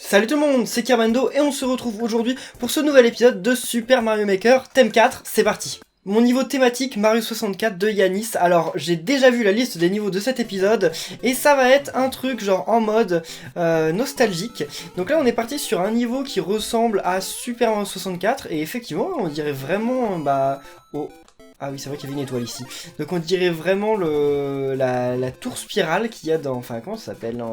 Salut tout le monde, c'est Kermando et on se retrouve aujourd'hui pour ce nouvel épisode de Super Mario Maker, thème 4, c'est parti. Mon niveau thématique Mario 64 de Yanis, alors j'ai déjà vu la liste des niveaux de cet épisode et ça va être un truc genre en mode nostalgique. Donc là on est parti sur un niveau qui ressemble à Super Mario 64 et effectivement on dirait vraiment au... Ah oui, c'est vrai qu'il y avait une étoile ici. Donc on dirait vraiment la tour spirale qu'il y a dans... Enfin, comment ça s'appelle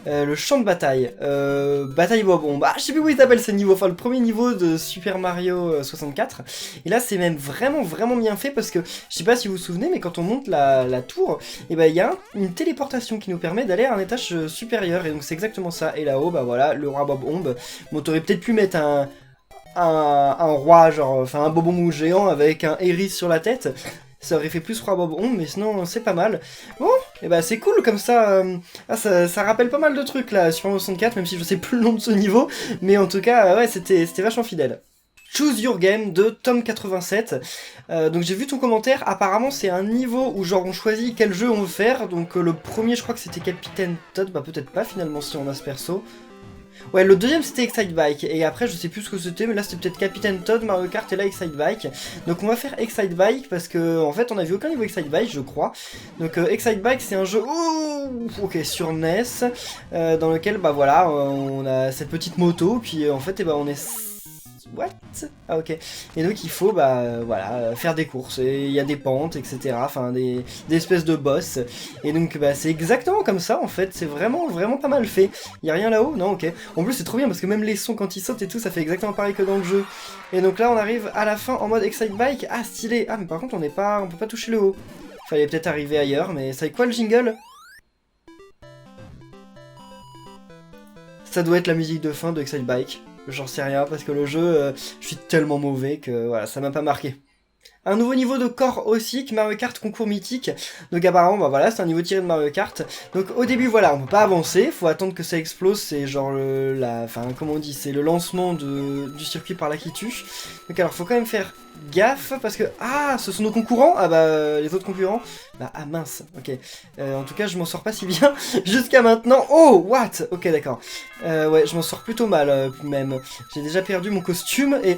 le champ de bataille. Bataille Bob-Omb. Ah, je sais plus comment il s'appelle ce niveau. Enfin, le premier niveau de Super Mario 64. Et là, c'est même vraiment bien fait parce que, je sais pas si vous vous souvenez, mais quand on monte la tour, et ben il y a une téléportation qui nous permet d'aller à un étage supérieur. Et donc c'est exactement ça. Et là-haut, bah voilà, le roi Bob-Omb. Bon, t'aurais peut-être pu mettre un roi, genre, enfin un Bob-Omb géant avec un héris sur la tête. Ça aurait fait plus roi Bob-Omb, mais sinon c'est pas mal. Bon, et bah c'est cool comme ça, ça rappelle pas mal de trucs là sur Mario 64, même si je sais plus le nom de ce niveau, mais en tout cas, ouais, c'était vachement fidèle. Choose Your Game de Tom87. Donc j'ai vu ton commentaire, apparemment c'est un niveau où genre on choisit quel jeu on veut faire, donc le premier je crois que c'était Capitaine Toad, bah peut-être pas finalement si on a ce perso. Ouais, le deuxième c'était Excite Bike, et après je sais plus ce que c'était, mais là c'était peut-être Capitaine Toad, Mario Kart, et là Excite Bike. Donc on va faire Excite Bike, parce que en fait on a vu aucun niveau Excite Bike, je crois. Donc Excite Bike c'est un jeu, ok, sur NES, dans lequel bah voilà, on a cette petite moto, puis en fait on est... What? Ah ok. Et donc il faut voilà faire des courses et il y a des pentes etc. Enfin des espèces de boss. Et donc c'est exactement comme ça en fait. C'est vraiment pas mal fait. Il y a rien là-haut? Non, ok. En plus c'est trop bien parce que même les sons quand ils sautent et tout ça fait exactement pareil que dans le jeu. Et donc là on arrive à la fin en mode Excite Bike. Ah stylé. Ah mais par contre on peut pas toucher le haut. Fallait peut-être arriver ailleurs. Mais ça quoi le jingle? Ça doit être la musique de fin de Excite Bike. J'en sais rien parce que le jeu, je suis tellement mauvais que voilà, ça m'a pas marqué. Un nouveau niveau de corps aussi, Mario Kart concours mythique. Donc apparemment, bah voilà, c'est un niveau tiré de Mario Kart. Donc au début, voilà, on peut pas avancer, faut attendre que ça explose, c'est genre enfin, comment on dit, c'est le lancement du circuit par là qui tue. Donc alors, faut quand même faire gaffe, parce que, ah, ce sont nos concurrents. Ah bah, les autres concurrents, bah, ah mince, ok. En tout cas, je m'en sors pas si bien jusqu'à maintenant. Oh, what? Ok, d'accord. Ouais, je m'en sors plutôt mal, même. J'ai déjà perdu mon costume, et...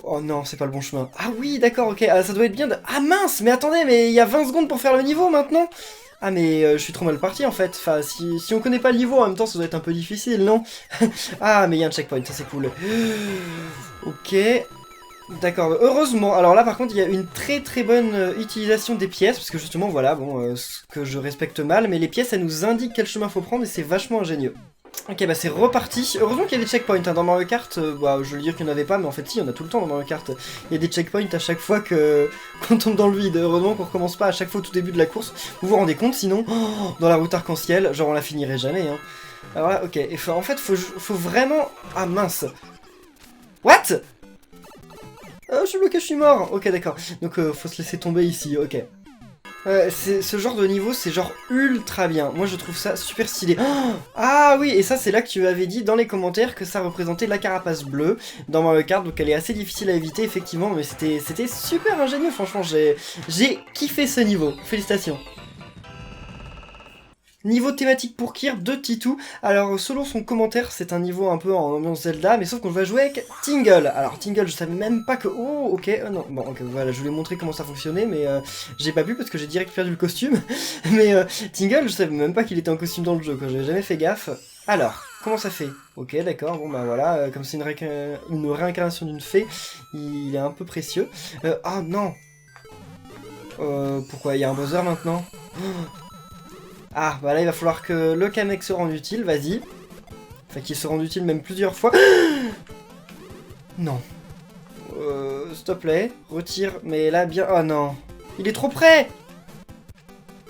Oh non, c'est pas le bon chemin. Ah oui, d'accord, ok, ça doit être bien de... Ah mince, mais attendez, mais il y a 20 secondes pour faire le niveau maintenant. Ah mais je suis trop mal parti en fait, enfin si on connaît pas le niveau en même temps ça doit être un peu difficile, non? Ah mais il y a un checkpoint, ça c'est cool. Ok, d'accord, heureusement. Alors là par contre il y a une très bonne utilisation des pièces, parce que justement voilà, bon, ce que je respecte mal, mais les pièces elles nous indiquent quel chemin faut prendre et c'est vachement ingénieux. Ok, bah c'est reparti. Heureusement qu'il y a des checkpoints hein. Dans Mario Kart. Bah, je veux dire qu'il n'y en avait pas, mais en fait, si, il y en a tout le temps dans Mario Kart. Il y a des checkpoints à chaque fois qu'on tombe dans le vide. Heureusement qu'on recommence pas à chaque fois au tout début de la course. Vous vous rendez compte, sinon, dans la route arc-en-ciel, genre on la finirait jamais. Hein. Alors là, ok. Et en fait, faut vraiment. Ah mince. What? Je suis bloqué, je suis mort. Ok, d'accord. Donc, faut se laisser tomber ici. Ok. Ce genre de niveau, c'est genre ultra bien. Moi, je trouve ça super stylé. Oh ah oui, et ça, c'est là que tu avais dit dans les commentaires que ça représentait la carapace bleue dans Mario Kart. Donc, elle est assez difficile à éviter, effectivement. Mais c'était super ingénieux, franchement. J'ai kiffé ce niveau. Félicitations. Niveau thématique pour Kirby de Titou. Alors, selon son commentaire, c'est un niveau un peu en ambiance Zelda, mais sauf qu'on va jouer avec Tingle. Alors, Tingle, je savais même pas que... Oh, ok, non, bon, ok, voilà, je voulais montrer comment ça fonctionnait, mais j'ai pas pu parce que j'ai direct perdu le costume. Mais Tingle, je savais même pas qu'il était en costume dans le jeu, quoi, j'avais jamais fait gaffe. Alors, comment ça fait? Ok, d'accord, bon bah voilà, comme c'est une réincarnation d'une fée, il est un peu précieux. Ah non. Pourquoi? Il y a un Bowser maintenant? Ah, bah là, il va falloir que le Kamek se rende utile, vas-y. Enfin, qu'il se rende utile même plusieurs fois. Non. S'il te plaît, retire. Mais là, bien... Oh non. Il est trop près.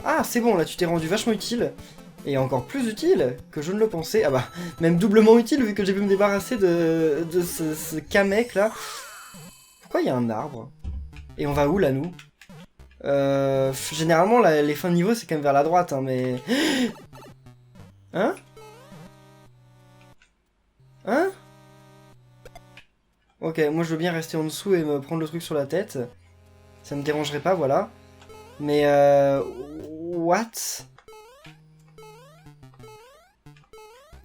Ah, c'est bon, là, tu t'es rendu vachement utile. Et encore plus utile que je ne le pensais. Ah bah, même doublement utile, vu que j'ai pu me débarrasser de ce Kamek, là. Pourquoi il y a un arbre? Et on va où, là, nous? Généralement, les fins de niveau, c'est quand même vers la droite, hein, mais... Hein? Hein? Ok, moi je veux bien rester en dessous et me prendre le truc sur la tête. Ça me dérangerait pas, voilà. Mais What?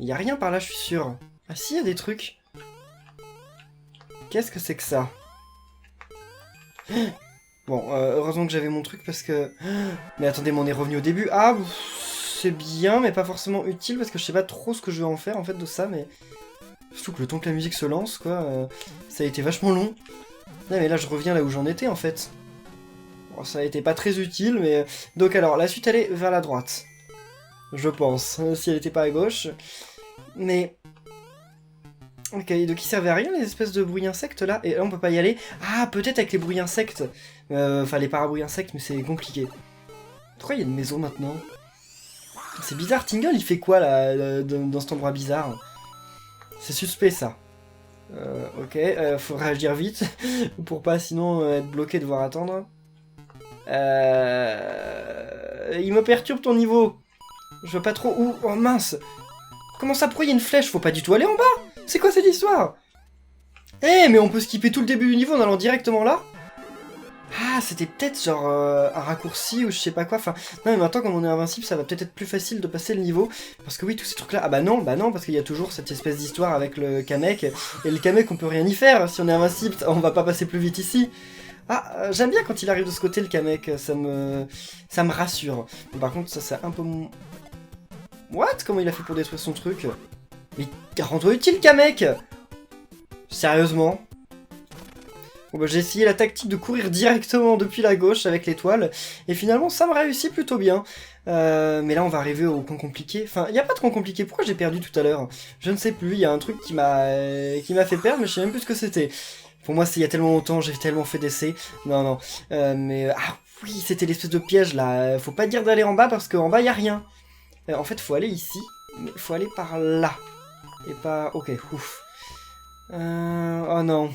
Il y a rien par là, je suis sûr. Ah si, il y a des trucs. Qu'est-ce que c'est que ça? Bon, heureusement que j'avais mon truc parce que... Mais attendez, mais on est revenu au début. Ah, c'est bien, mais pas forcément utile parce que je sais pas trop ce que je vais en faire en fait de ça, mais... Surtout que le temps que la musique se lance, quoi, ça a été vachement long. Non, mais là, je reviens là où j'en étais, en fait. Bon, ça a été pas très utile, mais... Donc alors, la suite, elle est vers la droite. Je pense, si elle était pas à gauche. Mais... Ok, donc ils servaient à rien, les espèces de bruits insectes, là. Et là, on peut pas y aller. Ah, peut-être avec les bruits insectes. Enfin, les parabruits insectes, mais c'est compliqué. Pourquoi il y a une maison, maintenant? C'est bizarre, Tingle, il fait quoi, là, dans cet endroit bizarre? C'est suspect, ça. Ok, faut réagir vite, pour pas sinon être bloqué, devoir attendre. Il me perturbe ton niveau. Je veux pas trop... Ouh, oh mince. Comment ça, pourquoi il y a une flèche? Faut pas du tout aller en bas. C'est quoi cette histoire? Eh, mais on peut skipper tout le début du niveau en allant directement là? Ah, c'était peut-être genre un raccourci ou je sais pas quoi. Enfin, non, mais maintenant, comme on est invincible, ça va peut-être être plus facile de passer le niveau. Parce que oui, tous ces trucs-là... Ah bah non, parce qu'il y a toujours cette espèce d'histoire avec le Kamek. Et le Kamek, on peut rien y faire. Si on est invincible, on va pas passer plus vite ici. Ah, j'aime bien quand il arrive de ce côté, le Kamek. Ça me rassure. Mais par contre, ça, c'est un peu... What? Comment il a fait pour détruire son truc? Mais rends-toi utile, Kamek! Sérieusement? Bon bah j'ai essayé la tactique de courir directement depuis la gauche avec l'étoile, et finalement ça me réussit plutôt bien. Mais là on va arriver au coin compliqué. Enfin, il n'y a pas de coin compliqué, pourquoi j'ai perdu tout à l'heure? Je ne sais plus, il y a un truc qui m'a fait perdre, mais je sais même plus ce que c'était. Pour moi, c'est il y a tellement longtemps, j'ai tellement fait d'essais. Non, non. Ah oui, c'était l'espèce de piège là. Faut pas dire d'aller en bas parce qu'en bas il n'y a rien. En fait, faut aller ici, mais faut aller par là. Et pas... Ok, ouf. Oh non.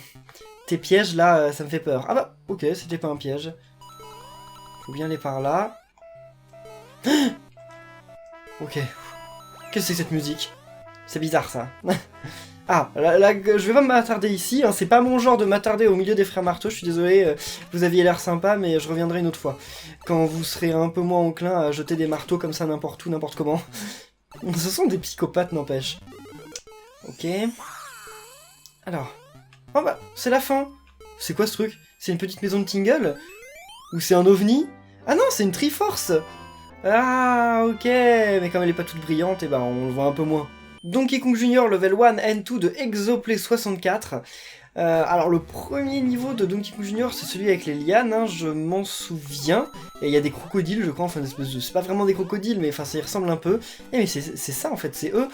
Tes pièges, là, ça me fait peur. Ah bah, ok, c'était pas un piège. Faut bien aller par là. Ok. Qu'est-ce que c'est que cette musique? C'est bizarre, ça. Ah, là, je vais pas m'attarder ici, hein, c'est pas mon genre de m'attarder au milieu des frères marteaux, je suis désolé, vous aviez l'air sympa, mais je reviendrai une autre fois. Quand vous serez un peu moins enclin à jeter des marteaux comme ça n'importe où, n'importe comment. Ce sont des psychopathes, n'empêche. Ok. Alors. Oh bah, c'est la fin. C'est quoi ce truc? C'est une petite maison de Tingle? Ou c'est un ovni? Ah non, c'est une Triforce. Ah, ok. Mais comme elle est pas toute brillante, et ben on le voit un peu moins. Donkey Kong Jr. level 1 and 2 de Exoplay 64. Alors le premier niveau de Donkey Kong Jr. c'est celui avec les lianes, hein, je m'en souviens. Et il y a des crocodiles, je crois, enfin une espèce de... C'est pas vraiment des crocodiles, mais enfin ça y ressemble un peu. Eh mais c'est ça en fait, c'est eux.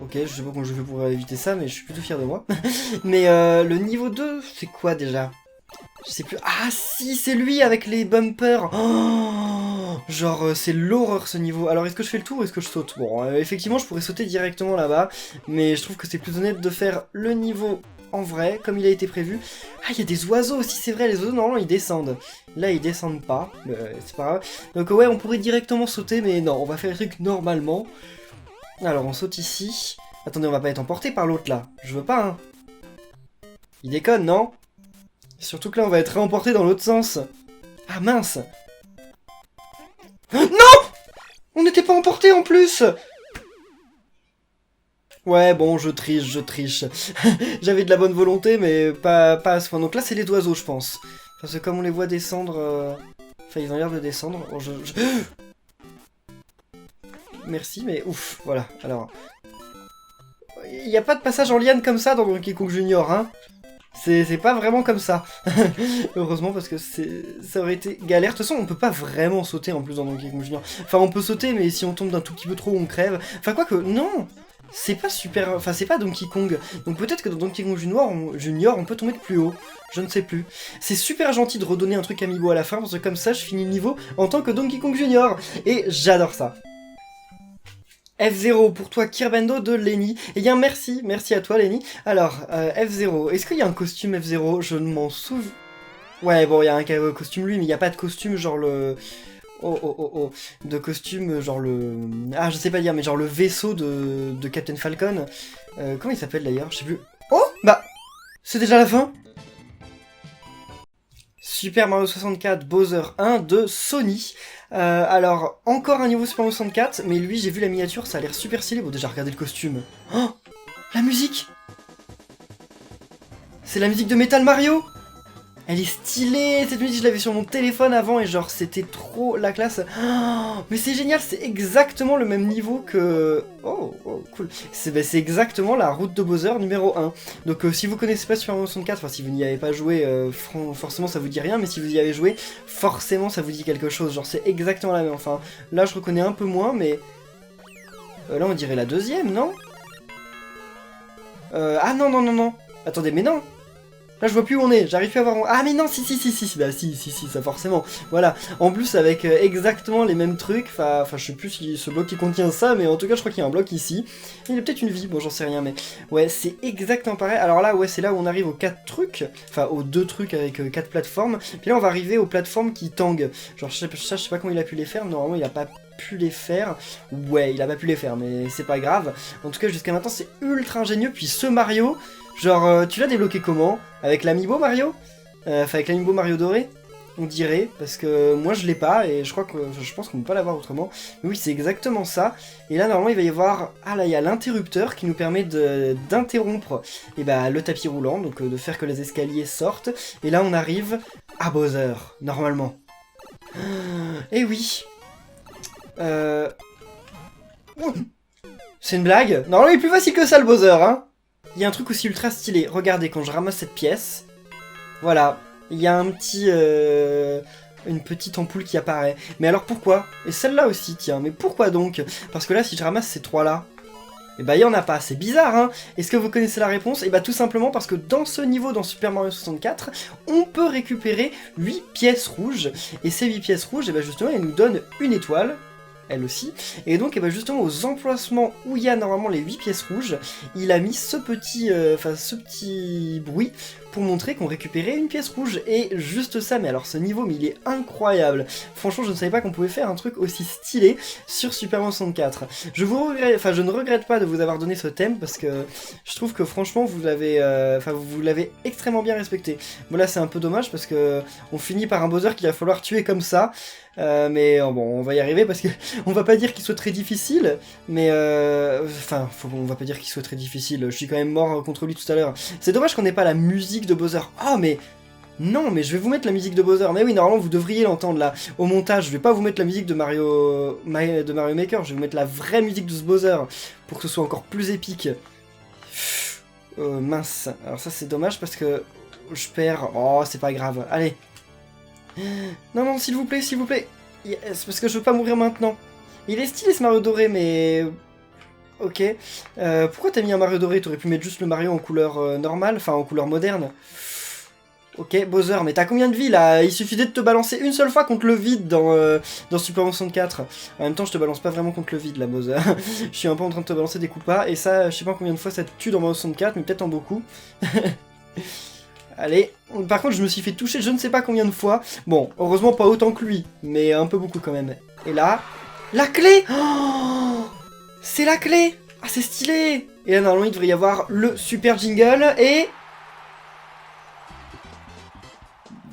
Ok, je sais pas comment je fais pour éviter ça, mais je suis plutôt fier de moi. Mais le niveau 2, c'est quoi déjà? Je sais plus... Ah si, c'est lui avec les bumpers. Oh, genre, c'est l'horreur ce niveau. Alors, est-ce que je fais le tour ou est-ce que je saute? Bon, effectivement, je pourrais sauter directement là-bas, mais je trouve que c'est plus honnête de faire le niveau en vrai, comme il a été prévu. Ah, il y a des oiseaux aussi, c'est vrai, les oiseaux, normalement, ils descendent. Là, ils descendent pas, c'est pas grave. Donc ouais, on pourrait directement sauter, mais non, on va faire le truc normalement. Alors, on saute ici. Attendez, on va pas être emporté par l'autre, là. Je veux pas, hein. Il déconne, non? Surtout que là, on va être réemporté dans l'autre sens. Ah, mince. Non! On n'était pas emporté, en plus! Ouais, bon, je triche. J'avais de la bonne volonté, mais pas à ce point. Donc là, c'est les oiseaux, je pense. Parce que comme on les voit descendre... Enfin, ils ont l'air de descendre. Bon, Merci, mais ouf, voilà. Alors... Il n'y a pas de passage en liane comme ça dans Donkey Kong Junior, hein. C'est pas vraiment comme ça. Heureusement, parce que ça aurait été galère. De toute façon, on peut pas vraiment sauter en plus dans Donkey Kong Junior. Enfin, on peut sauter, mais si on tombe d'un tout petit peu trop, on crève. Enfin, quoique, non! C'est pas super... Enfin, c'est pas Donkey Kong. Donc peut-être que dans Donkey Kong Junior, on peut tomber de plus haut. Je ne sais plus. C'est super gentil de redonner un truc amiibo à la fin, parce que comme ça, je finis le niveau en tant que Donkey Kong Junior. Et j'adore ça. F0 pour toi, Kirbendo de Lenny. Eh bien, merci à toi, Lenny. Alors, F0, est-ce qu'il y a un costume F0? Je ne m'en souviens... Ouais, bon, il y a un costume lui, mais il n'y a pas de costume genre le... Oh. De costume genre le... Ah, je sais pas dire, mais genre le vaisseau de Captain Falcon. Comment il s'appelle d'ailleurs? Je sais plus. Oh, bah, c'est déjà la fin? Super Mario 64 Bowser 1 de Sony. Alors, encore un niveau Super Mario 64, mais lui, j'ai vu la miniature, ça a l'air super stylé. Bon, déjà, regardez le costume. Oh, la musique! C'est la musique de Metal Mario! Elle est stylée, cette musique, je l'avais sur mon téléphone avant et genre c'était trop la classe. Oh, mais c'est génial, c'est exactement le même niveau que... Oh, cool. C'est exactement la route de Bowser numéro 1. Donc si vous connaissez pas Super Mario 64, enfin si vous n'y avez pas joué, forcément ça vous dit rien, mais si vous y avez joué, forcément ça vous dit quelque chose. Genre c'est exactement la même. Enfin là je reconnais un peu moins, mais... là on dirait la deuxième, non? Ah non. Attendez, mais non. Là je vois plus où on est, j'arrive plus à voir où... Ah mais non, si, bah si, ça forcément. Voilà, en plus avec exactement les mêmes trucs, enfin je sais plus si ce bloc qui contient ça, mais en tout cas je crois qu'il y a un bloc ici. Il y a peut-être une vie, bon j'en sais rien, mais... Ouais, c'est exactement pareil. Alors là, ouais, c'est là où on arrive aux 4 trucs, enfin aux 2 trucs avec 4 plateformes. Puis là on va arriver aux plateformes qui tangent. Genre je sais pas comment il a pu les faire, normalement il a pas pu les faire. Ouais, il a pas pu les faire, mais c'est pas grave. En tout cas jusqu'à maintenant c'est ultra ingénieux, puis ce Mario... Genre, tu l'as débloqué comment? Avec l'amiibo Mario? Enfin, avec l'amiibo Mario doré? On dirait, parce que moi je l'ai pas, et je pense qu'on ne peut pas l'avoir autrement. Mais oui, c'est exactement ça. Et là, normalement, il va y avoir... Ah là, il y a l'interrupteur qui nous permet d'interrompre le tapis roulant, donc de faire que les escaliers sortent. Et là, on arrive à Bowser, normalement. Et oui. C'est une blague? Normalement, il est plus facile que ça, le Bowser, hein. Il y a un truc aussi ultra stylé. Regardez, quand je ramasse cette pièce, voilà, il y a un petit... une petite ampoule qui apparaît. Mais alors pourquoi? Et celle-là aussi, tiens, mais pourquoi donc? Parce que là, si je ramasse ces trois-là, et il y en a pas, c'est bizarre, hein. Est-ce que vous connaissez la réponse? Et tout simplement parce que dans ce niveau, dans Super Mario 64, on peut récupérer 8 pièces rouges. Et ces 8 pièces rouges, justement, elles nous donnent une étoile, elle aussi, et donc justement aux emplacements où il y a normalement les 8 pièces rouges, il a mis ce petit bruit pour montrer qu'on récupérait une pièce rouge, et juste ça, mais alors ce niveau, mais il est incroyable. Franchement, je ne savais pas qu'on pouvait faire un truc aussi stylé sur Super Mario 64. Je ne regrette pas de vous avoir donné ce thème, parce que je trouve que franchement, vous l'avez extrêmement bien respecté. Bon là, c'est un peu dommage, parce que on finit par un Bowser qu'il va falloir tuer comme ça, mais bon, on va y arriver, parce que on va pas dire qu'il soit très difficile, mais on va pas dire qu'il soit très difficile, je suis quand même mort contre lui tout à l'heure. C'est dommage qu'on n'ait pas la musique de Bowser. Ah mais non, mais je vais vous mettre la musique de Bowser. Mais oui, normalement vous devriez l'entendre là au montage. Je vais pas vous mettre la musique de Mario Maker, je vais vous mettre la vraie musique de ce Bowser pour que ce soit encore plus épique. Mince. Alors ça c'est dommage parce que je perds. Oh, c'est pas grave. Allez. Non, s'il vous plaît, s'il vous plaît. C'est parce que je veux pas mourir maintenant. Il est stylé ce Mario doré, mais... Ok. Pourquoi t'as mis un Mario doré? T'aurais pu mettre juste le Mario en couleur normale, enfin en couleur moderne. Ok, Bowser, mais t'as combien de vie là? Il suffisait de te balancer une seule fois contre le vide dans Super Mario 64. En même temps, je te balance pas vraiment contre le vide là, Bowser. Je suis un peu en train de te balancer des coups pas, et ça, je sais pas combien de fois ça te tue dans Mario 64, mais peut-être en beaucoup. Allez, par contre je me suis fait toucher je ne sais pas combien de fois. Bon, heureusement pas autant que lui, mais un peu beaucoup quand même. Et là, la clé! Oh, c'est la clé! Ah, c'est stylé! Et là, normalement, il devrait y avoir le super jingle, et...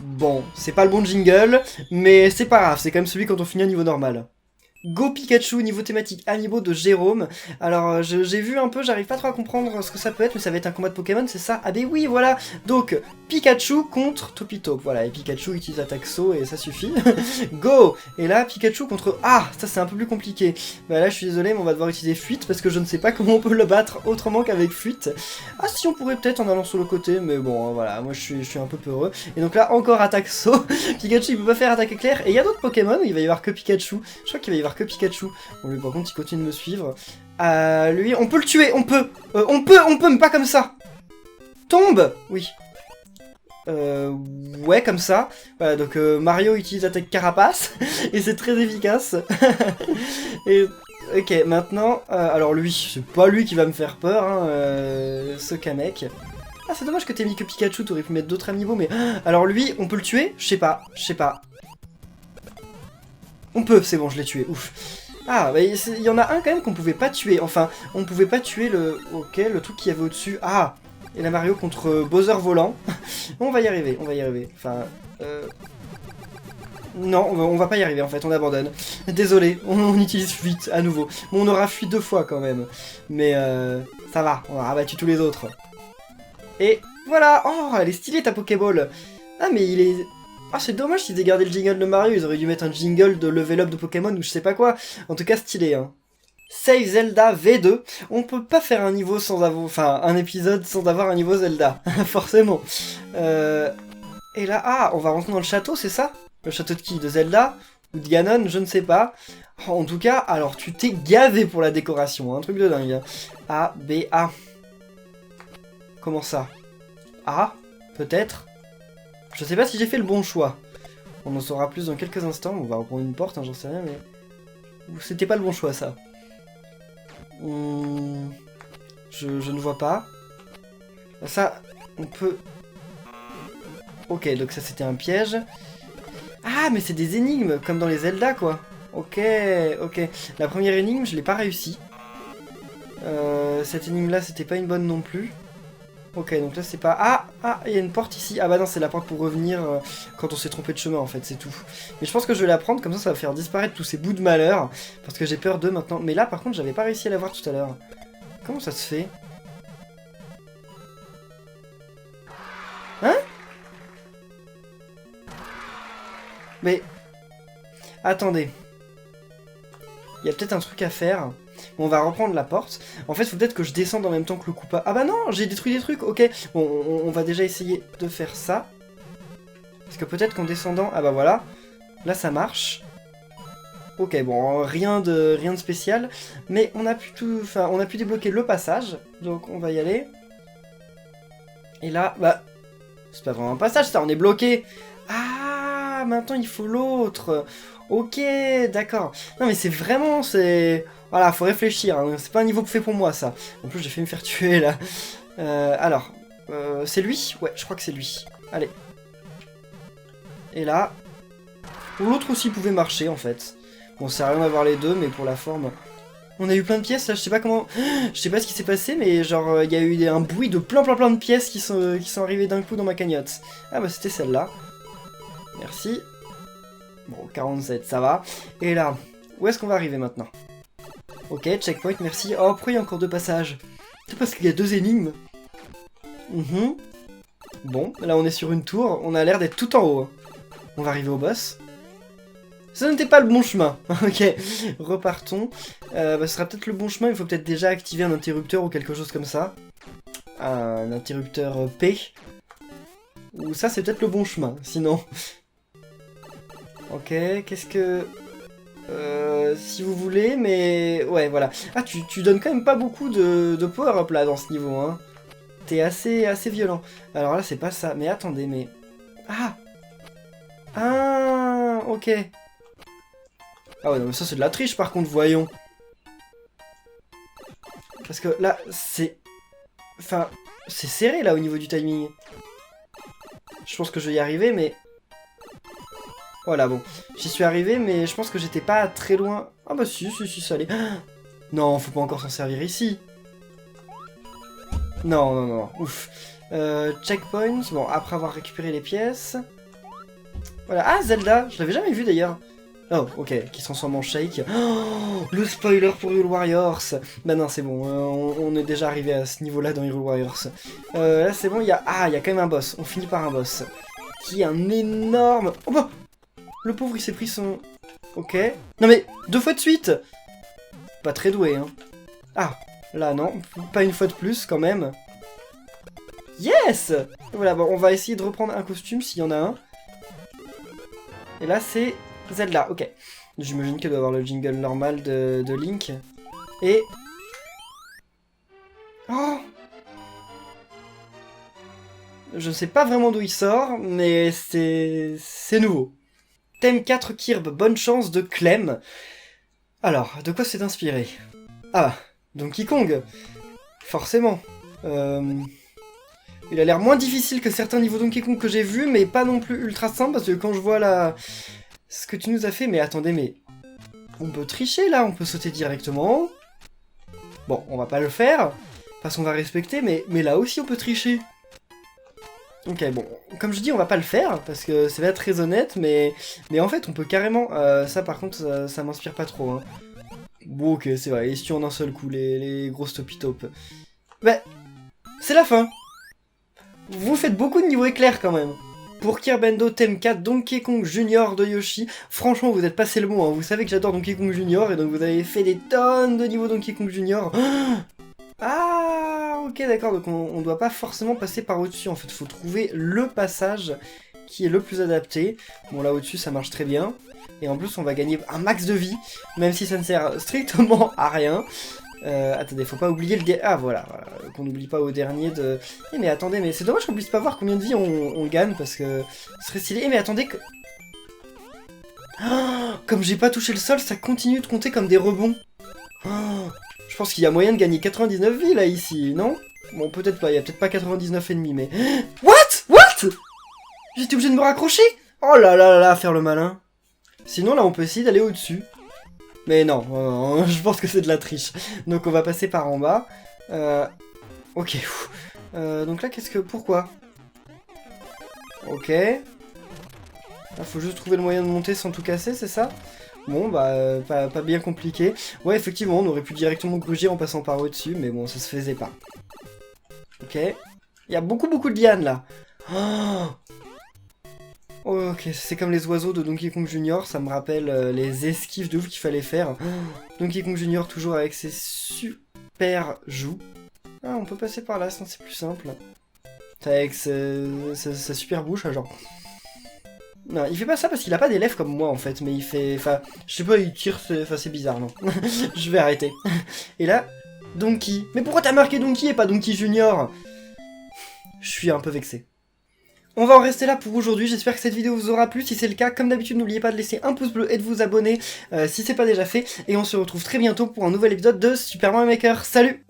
Bon, c'est pas le bon jingle, mais c'est pas grave, c'est quand même celui quand on finit un niveau normal. Go Pikachu, niveau thématique Amiibo de Jérôme. Alors j'ai vu un peu, j'arrive pas trop à comprendre ce que ça peut être, mais ça va être un combat de Pokémon, c'est ça? Ah ben oui, voilà. Donc Pikachu contre Topito, voilà, et Pikachu utilise attaque saut et ça suffit. Go. Et là Pikachu contre... Ah, ça c'est un peu plus compliqué. Bah là je suis désolé, mais on va devoir utiliser fuite, parce que je ne sais pas comment on peut le battre autrement qu'avec fuite. Ah si, on pourrait peut-être en allant sur le côté, mais bon, voilà, moi je suis un peu peureux. Et donc là, encore attaque saut. Pikachu il peut pas faire attaque éclair, et il y a d'autres Pokémon où il va y avoir que Pikachu. Je crois qu'il va y avoir que Pikachu. Bon, lui, par contre, il continue de me suivre. Lui, on peut le tuer, on peut, mais pas comme ça. Tombe. Oui. Ouais, comme ça. Voilà, donc Mario utilise attaque carapace, et c'est très efficace. Et... Ok, maintenant, alors lui, c'est pas lui qui va me faire peur, hein, ce Kamek. Ah, c'est dommage que t'aies mis que Pikachu, t'aurais pu mettre d'autres amiibo, mais... Alors lui, on peut le tuer? Je sais pas. On peut, c'est bon, je l'ai tué, ouf. Ah, bah il y en a un quand même qu'on pouvait pas tuer, enfin, on pouvait pas tuer le... Ok, le truc qu'il y avait au-dessus, ah. Et la Mario contre Bowser volant. On va y arriver, enfin... Non, on va pas y arriver en fait, on abandonne. Désolé, on utilise fuite à nouveau. Bon, on aura fui 2 fois quand même. Mais ça va, on a rabattu tous les autres. Et voilà. Oh, elle est stylée ta Pokéball. Ah, mais il est... Ah, c'est dommage qu'ils aient gardé le jingle de Mario, ils auraient dû mettre un jingle de level up de Pokémon ou je sais pas quoi. En tout cas, stylé, hein. Save Zelda V2. On peut pas faire un niveau sans avoir... Enfin, un épisode sans avoir un niveau Zelda. Forcément. Et là... Ah, on va rentrer dans le château, c'est ça? Le château de qui? De Zelda? Ou de Ganon? Je ne sais pas. En tout cas, alors tu t'es gavé pour la décoration, hein, un truc de dingue. A, B, A. Comment ça? A? Peut-être? Je sais pas si j'ai fait le bon choix. On en saura plus dans quelques instants. On va reprendre une porte, hein, j'en sais rien, mais... C'était pas le bon choix, ça. Je ne vois pas. Ça, on peut... Ok, donc ça c'était un piège. Ah, mais c'est des énigmes, comme dans les Zelda, quoi. Ok, ok. La première énigme, je l'ai pas réussi. Cette énigme-là, c'était pas une bonne non plus. Ok, donc là, c'est pas... Ah, il y a une porte ici. Ah bah non, c'est la porte pour revenir quand on s'est trompé de chemin, en fait, c'est tout. Mais je pense que je vais la prendre, comme ça va faire disparaître tous ces bouts de malheur. Parce que j'ai peur d'eux maintenant. Mais là, par contre, j'avais pas réussi à la voir tout à l'heure. Comment ça se fait? Hein? Mais... Attendez. Il y a peut-être un truc à faire. Bon, on va reprendre la porte. En fait, il faut peut-être que je descende en même temps que le Koopa. Ah bah non, j'ai détruit des trucs, ok. Bon, on va déjà essayer de faire ça. Parce que peut-être qu'en descendant... Ah bah voilà. Là, ça marche. Ok, bon, rien de spécial. Mais on a pu tout... Enfin, on a pu débloquer le passage. Donc, on va y aller. Et là, bah... C'est pas vraiment un passage, ça, on est bloqué. Ah, maintenant, il faut l'autre. Ok, d'accord. Non, mais c'est vraiment... Voilà, faut réfléchir, hein. C'est pas un niveau fait pour moi, ça. En plus, j'ai fait me faire tuer, là. Alors, c'est lui? Ouais, je crois que c'est lui. Allez. Et là... L'autre aussi pouvait marcher, en fait. Bon, ça sert à rien d'avoir les deux, mais pour la forme... On a eu plein de pièces, là, je sais pas comment... Je sais pas ce qui s'est passé, mais genre, il y a eu un bruit de plein de pièces qui sont arrivées d'un coup dans ma cagnotte. Ah bah, c'était celle-là. Merci. Bon, 47, ça va. Et là, où est-ce qu'on va arriver maintenant? Ok, checkpoint, merci. Oh, pourquoi il y a encore 2 passages? C'est parce qu'il y a 2 énigmes. Bon, là on est sur une tour, on a l'air d'être tout en haut. On va arriver au boss. Ce n'était pas le bon chemin. Ok, repartons. Ce sera peut-être le bon chemin, il faut peut-être déjà activer un interrupteur ou quelque chose comme ça. Un interrupteur P. Ou ça, c'est peut-être le bon chemin, sinon. Ok, qu'est-ce que... si vous voulez, mais... Ouais, voilà. Ah, tu donnes quand même pas beaucoup de power-up, là, dans ce niveau, hein. T'es assez violent. Alors là, c'est pas ça. Mais attendez, mais... Ah! Ah, ok. Ah ouais, non, mais ça, c'est de la triche, par contre, voyons. Parce que là, c'est... Enfin, c'est serré, là, au niveau du timing. Je pense que je vais y arriver, mais... Voilà, bon. J'y suis arrivé, mais je pense que j'étais pas très loin. Ah bah si, ça allait. Non, faut pas encore s'en servir ici. Non, ouf. Checkpoint, bon, après avoir récupéré les pièces. Voilà, ah, Zelda, je l'avais jamais vu d'ailleurs. Oh, ok, qui se transforme en Shake. Oh, le spoiler pour Hyrule Warriors. Bah non, c'est bon, on est déjà arrivé à ce niveau-là dans Hyrule Warriors. Là, c'est bon, il y a... Ah, il y a quand même un boss, on finit par un boss. Qui est un énorme... Oh bah, le pauvre, il s'est pris son... Ok. Non mais, 2 fois de suite. Pas très doué, hein. Ah, là, non, pas une fois de plus, quand même. Yes! Voilà, bon, on va essayer de reprendre un costume, s'il y en a un. Et là, c'est Zelda, ok. J'imagine qu'elle doit avoir le jingle normal de Link. Et... Oh! Je ne sais pas vraiment d'où il sort, mais c'est nouveau. Thème 4 Kirby, bonne chance de Clem. Alors, de quoi c'est inspiré? Ah, Donkey Kong. Forcément. Il a l'air moins difficile que certains niveaux Donkey Kong que j'ai vus, mais pas non plus ultra simple, parce que quand je vois ce que tu nous as fait... Mais attendez, mais... On peut tricher, là, on peut sauter directement. Bon, on va pas le faire, parce qu'on va respecter, mais là aussi on peut tricher. Ok, bon, comme je dis, on va pas le faire, parce que c'est pas très honnête, mais en fait, on peut carrément... ça, par contre, ça m'inspire pas trop, hein. Bon, ok, c'est vrai, ils se tuent en un seul coup, les grosses topitopes. Bah, c'est la fin. Vous faites beaucoup de niveau éclair, quand même. Pour Kirbendo, Thème 4, Donkey Kong Junior de Yoshi, franchement, vous êtes passé le mot, hein. Vous savez que j'adore Donkey Kong Junior, et donc vous avez fait des tonnes de niveaux Donkey Kong Junior. Ah, ok, d'accord, donc on doit pas forcément passer par au-dessus, en fait, faut trouver le passage qui est le plus adapté. Bon, là, au-dessus, ça marche très bien. Et en plus, on va gagner un max de vie, même si ça ne sert strictement à rien. Attendez, faut pas oublier le... Ah, voilà, qu'on n'oublie pas au dernier de... Eh, mais attendez, mais c'est dommage qu'on puisse pas voir combien de vie on gagne, parce que ce serait stylé. Eh, mais attendez que... Oh, comme j'ai pas touché le sol, ça continue de compter comme des rebonds. Oh, je pense qu'il y a moyen de gagner 99 vies, là, ici, non? Bon, peut-être pas, il y a peut-être pas 99 ennemis, mais... What? J'étais obligé de me raccrocher? Oh là là là là, faire le malin. Sinon, là, on peut essayer d'aller au-dessus. Mais non, je pense que c'est de la triche. Donc on va passer par en bas. Ok. Donc là, qu'est-ce que... Pourquoi? Ok. Là, faut juste trouver le moyen de monter sans tout casser, c'est ça? Bon, bah, pas bien compliqué. Ouais, effectivement, on aurait pu directement gruger en passant par au-dessus, mais bon, ça se faisait pas. Ok. Il y a beaucoup de lianes, là. Oh, ok, c'est comme les oiseaux de Donkey Kong Junior, ça me rappelle les esquives de ouf qu'il fallait faire. Donkey Kong Junior toujours avec ses super joues. Ah, on peut passer par là, sinon c'est plus simple. Avec sa super bouche, genre... Non, il fait pas ça parce qu'il a pas des lèvres comme moi en fait, mais il fait... Enfin, je sais pas, il tire, enfin c'est bizarre, non. Je vais arrêter. Et là, Donkey. Mais pourquoi t'as marqué Donkey et pas Donkey Junior? Je suis un peu vexé. On va en rester là pour aujourd'hui, j'espère que cette vidéo vous aura plu, si c'est le cas, comme d'habitude n'oubliez pas de laisser un pouce bleu et de vous abonner si c'est pas déjà fait, et on se retrouve très bientôt pour un nouvel épisode de Super Mario Maker, salut!